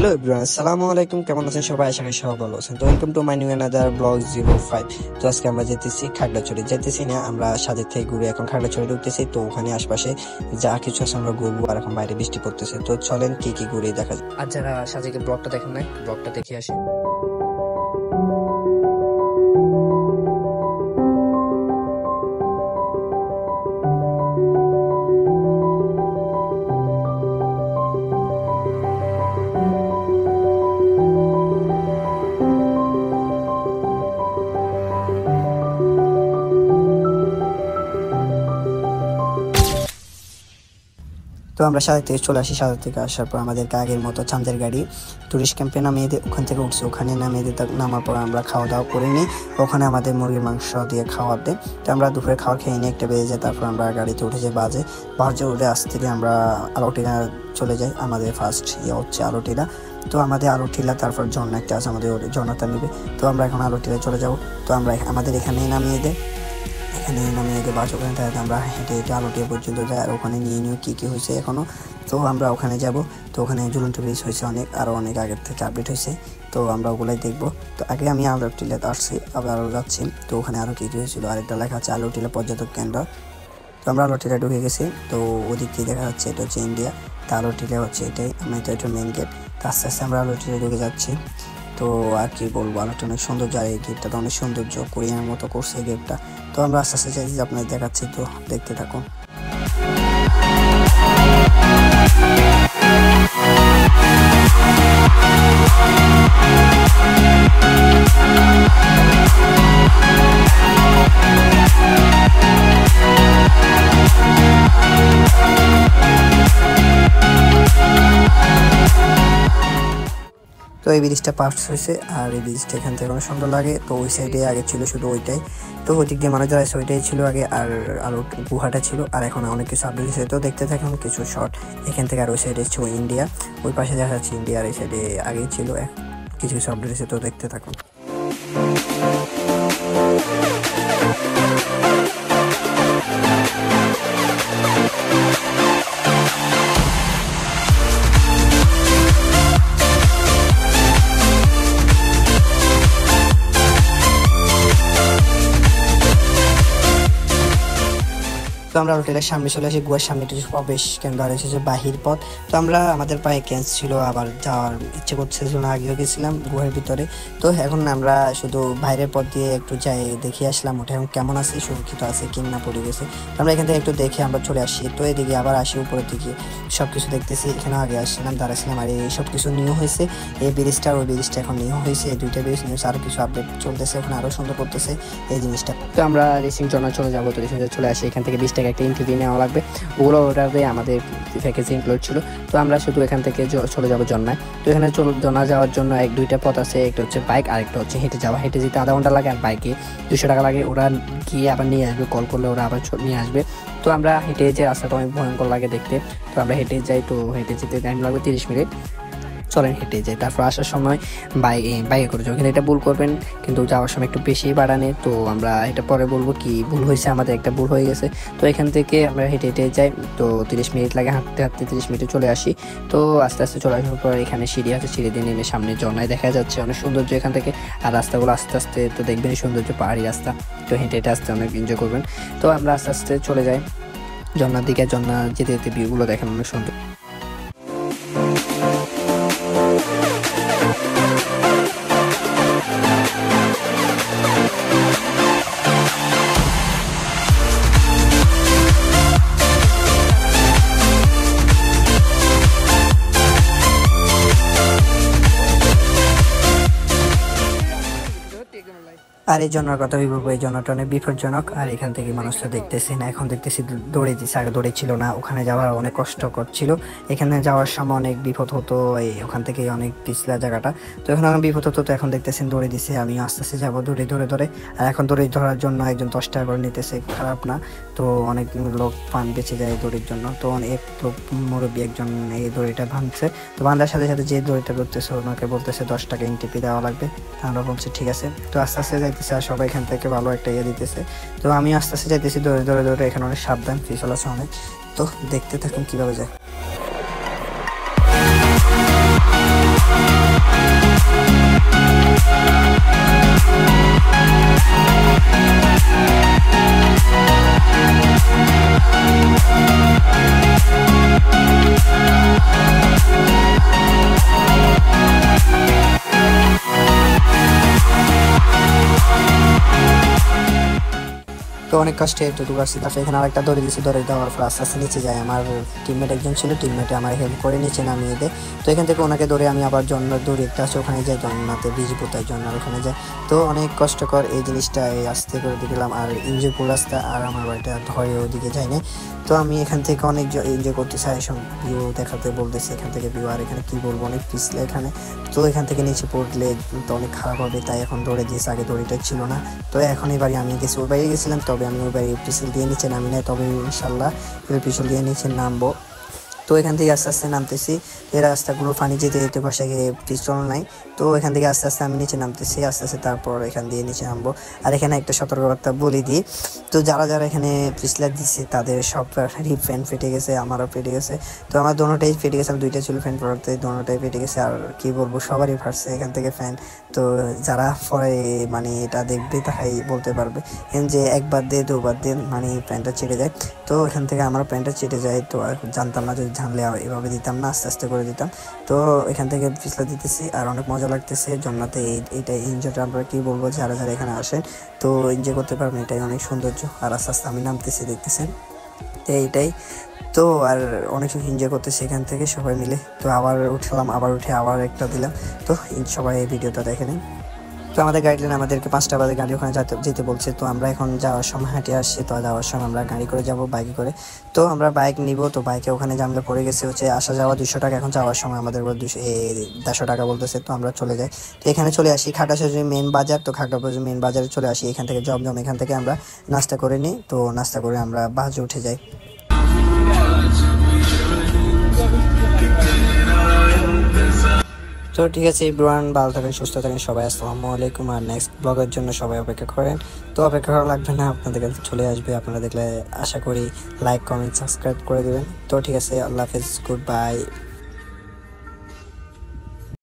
Hello everyone, আসসালামু আলাইকুম। কেমন আছেন সবাই? আশা করি সবাই ভালো আছেন। তো welcome to my new another blog 05। তো আজকে আমরা যেতেছি খাগড়াছড়ি, যেতেছি না আমরা সাজেক থেকে ঘুরে এখন খাগড়াছড়ি ঢুকতেছি। তো ওখানে আশপাশে যা কিছু আছে আমরা ঘুরবো, আর এখন বাইরে বৃষ্টি পড়তেছে। তো চলেন কি কি ঘুরে দেখা যায়। আর যারা সাজেকের ব্লগটা দেখেন না, ব্লগটা দেখে আসি। তো আমরা সাজেক থেকে চলে আসি। সাজেক থেকে আসার পর আমাদেরকে আগের মতো চাঁদের গাড়ি টুরিস্ট ক্যাম্পে নামিয়ে দিয়ে ওখান থেকে উঠছে। ওখানে নামিয়ে দিয়ে নামার পর আমরা খাওয়া দাওয়া করে নিই। ওখানে আমাদের মুরগির মাংস দিয়ে খাওয়ার দেয়। তো আমরা দুপুরে খাওয়ার খেয়ে নিয়ে একটা বেজে যায়। তারপর আমরা গাড়িতে উঠে যাই বাজে উঠে আসতে থেকে আমরা আলোটিলা চলে যাই। আমাদের ফার্স্ট হচ্ছে আলোটিলা। তো আমাদের আলোটিলা, তারপর ঝর্ণা একটা আছে, আমাদের ঝর্ণাটা নেবে। তো আমরা এখন আলোটিলা চলে যাবো। তো আমরা আমাদের এখানে নামিয়ে দেয়। এখানে নামিয়ে দিয়ে বাস ওখানে থাকে। আমরা হেঁটে হেঁটে আলোটিয়া পর্যন্ত যাই, আর ওখানে নিয়ে নিয়ে কী কী হয়েছে এখনও। তো আমরা ওখানে যাব। তো ওখানে ঝুলন্ত ব্রিজ হয়েছে আরও অনেক আগের থেকে আপডেট হয়েছে। তো আমরা ওগুলাই দেখবো। তো আগে আমি আলোটিলাতে আসছি, আবার আরও যাচ্ছি। তো ওখানে আরও কী কী হয়েছিল, আরেকটা লেখা আছে আলোটিলা পর্যটক কেন্দ্র। তো আমরা আলোটিলা ঢুকে গেছি। তো ওদিক দিয়ে দেখা যাচ্ছে এটা হচ্ছে ইন্ডিয়া। তো আলোটিলা হচ্ছে এটাই, এটা একটা মেন গেট। তো আস্তে আস্তে আমরা আলোটিলা ঢুকে যাচ্ছি। তো আর কি বলবো, আলোটা অনেক সৌন্দর্য, আর এই গেটটা তো অনেক সৌন্দর্য, কোরিয়ানের মতো করছে এই গেটটা। তো আমরা আস্তে আস্তে চাইছি আপনাদের দেখাচ্ছি, তো দেখতে থাকুন। তো এই ব্রিজটা পাস হয়েছে, আর এই ব্রিজটা এখান থেকে অনেক সুন্দর লাগে। তো ওই সাইডে আগে ছিল শুধু ওইটাই। তো ওই দিক দিয়ে মানুষ যারা আছে ওইটাই ছিল আগে, আর আরও গুহাটা ছিল। আর এখন অনেক কিছু আপডেট হয়েছে। তো দেখতে থাকুন কিছু শর্ট এখান থেকে। আর ওই সাইডে ছিল ইন্ডিয়া, ওই পাশে দেখা যাচ্ছে ইন্ডিয়া, আর এই সাইডে আগেই ছিল কিছু কিছু আপডেট হয়েছে। তো দেখতে থাকুন। তো আমরা হোটেলের সামনে চলে আসি। গুহার সামনে কিছু প্রবেশ কেন্দ্র, আর এসেছে বাহির পথ। তো আমরা আমাদের পায়ে ক্যান্স ছিল, আবার যাওয়ার ইচ্ছে করছিল না, আগেও গেছিলাম গুহার ভিতরে। তো এখন আমরা শুধু বাইরের পথ দিয়ে একটু যাই, দেখে আসলাম ওটা এখন কেমন আছে, সুরক্ষিত আছে কি না পড়ে গেছে। তো আমরা এখান থেকে একটু দেখে আমরা চলে আসি। তো এদিকে আবার আসি উপরের দিকে, সব কিছু দেখতেছি। এখানে আগে আসছিলাম, দাঁড়াছিলাম, আর এই সব কিছু নিউ হয়েছে। এই ব্রিজটা ওই ব্রিজটা এখন নিউ হয়েছে, এই দুইটা ব্রিজ নিউ হয়েছে। আরও কিছু আপডেট চলতেছে, ওখানে আরও সুন্দর করতেছে এই জিনিসটা। তো আমরা রেসিং জন্য চলে যাবো। তো রেসিং চলে আসি। এখান থেকে 20 টাকা একটা এন্ট্রি নেওয়া লাগবে, ওগুলো ওটাতে আমাদের প্যাকেজে ইনক্লুড ছিল। তো আমরা শুধু এখান থেকে চলে যাবো জন্নায়। তো এখানে জন্না যাওয়ার জন্য দুইটা পথ আছে, একটা হচ্ছে বাইক আর একটা হচ্ছে হেঁটে যাওয়া। হেঁটে যেতে আধা ঘন্টা লাগে, আর বাইকে 200 টাকা লাগে। ওরা গিয়ে আবার নিয়ে আসবে, কল করলে ওরা আবার নিয়ে আসবে। তো আমরা হেঁটে যে রাস্তাটা অনেক ভয়ঙ্কর লাগে দেখতে। তো আমরা হেঁটে যাই। তো হেঁটে যেতে টাইম লাগবে 30 মিনিট। চলেন হেঁটে যাই। তারপর আসার সময় বাইকে করে যাও, কিন্তু এটা ভুল করবেন, কিন্তু যাওয়ার সময় একটু বেশি বাড়ানে। তো আমরা এটা পরে বলবো কি ভুল হয়েছে, আমাদের একটা ভুল হয়ে গেছে। তো এখান থেকে আমরা হেঁটে হেঁটে যাই। তো 30 মিনিট লাগে, হাঁটতে হাঁটতে 30 মিনিটে চলে আসি। তো আস্তে আস্তে চলে আসার পর এখানে সিঁড়ি আছে, সিঁড়ি দিয়ে নেমে সামনে ঝর্ণায় দেখা যাচ্ছে অনেক সৌন্দর্য এখান থেকে। আর রাস্তাগুলো আস্তে আস্তে তো দেখবেন সৌন্দর্য, পাহাড়ি রাস্তা। তো হেঁটে হেঁটে আসতে অনেক এনজয় করবেন। তো আমরা আস্তে আস্তে চলে যাই ঝর্ণার দিকে। ঝর্ণা যেতে যেতে ভিউগুলো দেখেন অনেক সুন্দর। আর এই জন্যর কথা বলবো, এই জন্যটা অনেক বিপজ্জনক। আর এখান থেকে মানুষটা দেখতেছি না, এখন দেখতেছি দৌড়ে দিচ্ছে, আগে দৌড়ে ছিল না। ওখানে যাওয়া অনেক কষ্টকর ছিল, এখানে যাওয়ার সময় অনেক বিপদ হতো। ওখান থেকে অনেক পিছলা জায়গাটা। তো এখন আমার বিপদ হতো, তো এখন দেখতেছেন দৌড়ে দিছে। আমি আস্তে আস্তে যাবো দৌড়ে ধরে ধরে। আর এখন দৌড়ে ধরার জন্য একজন 10 টাকা করে নিতেছে, খারাপ না। তো অনেক লোক পান বেঁচে যায় দড়ির জন্য। তো অনেক লোক মুরব্বী একজন এই দড়িটা ভাঙছে। তো বাঁধার সাথে সাথে যে দড়িটা করতেছে ওনাকে বলতেছে 10 টাকা এনটিপি দেওয়া লাগবে। আমরা বলছি ঠিক আছে। তো আস্তে আস্তে যাইতেছে, আর সবাই এখান থেকে ভালো একটা দিতেছে। তো আমি আস্তে আস্তে যাইতেছি ধরে ধরে ধরে। এখানে অনেক সাবধান, পিছল আছে অনেক। তো দেখতে থাকুন কিভাবে যায়। তো অনেক কষ্টে এতটুকু আসছি। তারপরে এখানে আরেকটা দড়ি দিয়েছি, দড়ি দেওয়ার পর আস্তে আস্তে নিচে যায়। আমার টিমমেট একজন ছিল, টিমমেটে আমার হেল্প করে নিচে নামিয়ে দেয়। তো এখান থেকে ওনাকে ধরে আমি আবার জন্নার দড়ি একটা আছে ওখানে যাই, জন্নাতে বীজ পোতাই, জন্নার ওখানে যাই। তো অনেক কষ্টকর এই জিনিসটা, এই আস্তে করে দিলাম। আর ইঞ্জয়পুর রাস্তা, আর আমার বাড়িটা ধরে ওদিকে যায় না। তো আমি এখান থেকে অনেক এনজয় করতে চাই, সব ভিউ দেখাতে বলতেছি এখান থেকে ভিউ। আর এখানে কি বলবো, অনেক পিছলে এখানে। তো এখান থেকে নিচে পড়লে তো অনেক খারাপ হবে, তাই এখন দৌড়ে দিয়েছে, আগে দড়িটা ছিল না। তো এখন এবারে আমি গেছি, ওই বাড়ি গেছিলাম, তবে আমি ওই বাড়ি পিছল দিয়ে নিচে নামি নাই, তবে ইনশাল্লাহ এবার পিছল দিয়ে নিচে নামবো। তো এখান থেকে আস্তে আস্তে নামতেছি, এই রাস্তাগুলো পানি যেতে যেতে পাশে গিয়ে পিছল নাই। তো এখান থেকে আস্তে আস্তে আমি নিচে নামতেছি, আস্তে আস্তে তারপর এখান দিয়ে নিচে নামবো। আর এখানে একটা সতর্কবার্তা বলে দিই, তো যারা যারা এখানে পিছলা দিচ্ছে তাদের সব ফ্যান ফেটে গেছে, আমারও ফেটে গেছে। তো আমার দোনোটাই ফেটে গেছে, আমি দুইটা ছিল ফ্যান পড়াতে, দোনোটাই ফেটে গেছে। আর কি বলবো, সবারই ফাটছে এখান থেকে ফ্যান। তো যারা পরে মানে এটা দেখবে তারাই বলতে পারবে যে একবার দিয়ে দুবার দিয়ে মানে প্যান্টটা ছেড়ে যায়। তো এখান থেকে আমার প্যান্টটা চেটে যায়, তো আর জানতাম না, যদি জানলে এভাবে দিতাম না, আস্তে আস্তে করে দিতাম। তো এখান থেকে পিছলা দিতেছি, আর অনেক মজা লাগতেছে জন্নাতে। এইটা এনজয়টা আমরা কি বলবো, যারা যারা এখানে আসেন তো এনজয় করতে পারবেন, এটাই অনেক সৌন্দর্য। আর আস্তে আস্তে আমি নামতেছি, দেখতেছেন, তো এইটাই। তো আর অনেক এনজয় করতেছি এখান থেকে সবাই মিলে। তো আবার উঠলাম, আবার উঠে আবার একটা দিলাম। তো সবাই এই ভিডিওটা দেখে নিন। তো আমাদের গাইডলাইন আমাদেরকে 5টা বাজে গাড়ি ওখানে যেতে বলছে। তো আমরা এখন যাওয়ার সময় হাঁটে আসছি, তো যাওয়ার সময় আমরা গাড়ি করে যাব, বাইকে করে। তো আমরা বাইক নিব, তো বাইকে ওখানে জামলে পড়ে গেছে হচ্ছে আসা যাওয়া 200 টাকা, এখন যাওয়ার সময় আমাদের 150 টাকা বলতেছে। তো আমরা চলে যাই, তো এখানে চলে আসি খাগড়াছড়ি মেন বাজার। তো খাগড়াছড়ি মেন বাজারে চলে আসি, এখান থেকে জমজম, এখান থেকে আমরা নাস্তা করে নিই। তো নাস্তা করে আমরা বাসে উঠে যাই। তো ঠিক আছে এভরিওয়ান, ভালো থাকেন, সুস্থ থাকেন সবাই। আসসালামু আলাইকুম। আর নেক্সট ব্লগের জন্য সবাই অপেক্ষা করেন। তো অপেক্ষা করা লাগবে না, আপনাদের কাছে চলে আসবে। আপনারা দেখলে আশা করি লাইক, কমেন্ট, সাবস্ক্রাইব করে দেবেন। তো ঠিক আছে, আল্লাহ হাফেজ, গুড বাই।